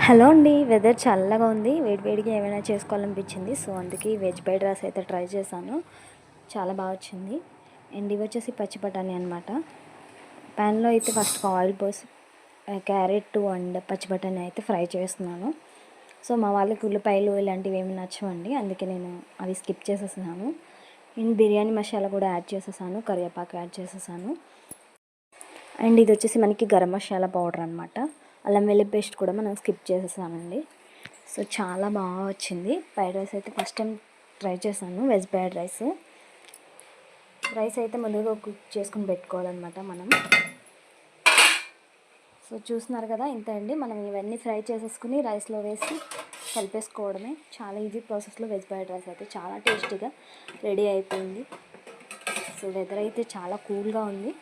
Hello అండి. Weather చల్లగా ఉంది. వేడివేడిగా ఏమైనా చేసుకోవాలనిపించింది. సో అందుకే వెజ్ ఫ్రైడ్ రైస్ అయితే ట్రై చేశాను. చాలా బాగా వచ్చింది. అండ్ ఇవి వచ్చేసి పచ్చి బఠానీ అనమాట. ప్యాన్లో అయితే ఫస్ట్ ఆయిల్ పోసి క్యారెట్ అండ్ పచ్చి బఠానీ అయితే ఫ్రై చేస్తున్నాను. సో మా వాళ్ళకి ఉల్లిపాయలు ఇలాంటివి ఏమి నచ్చవండి, అందుకే నేను అవి స్కిప్ చేసేసాను. అండ్ బిర్యానీ మసాలా కూడా యాడ్ చేసేసాను, కరివేపాకు యాడ్ చేసేసాను. అండ్ ఇది వచ్చేసి మనకి గరం మసాలా పౌడర్ అనమాట. అల్లం వెల్లుల్లి పేస్ట్ కూడా మనం స్కిప్ చేసేసామండి. సో చాలా బాగా వచ్చింది. ఫ్రైడ్ రైస్ అయితే ఫస్ట్ టైం ట్రై చేశాను, వెజ్ ఫ్రైడ్ రైస్. రైస్ అయితే ముందుగా కుక్ చేసుకుని పెట్టుకోవాలన్నమాట మనం. సో చూస్తున్నారు కదా, ఇంత అండి. మనం ఇవన్నీ ఫ్రై చేసేసుకుని రైస్లో వేసి కలిపేసుకోవడమే. చాలా ఈజీ ప్రాసెస్లో వెజ్ ఫ్రైడ్ రైస్ అయితే చాలా టేస్టీగా రెడీ అయిపోయింది. సో వెదర్ అయితే చాలా కూల్గా ఉంది.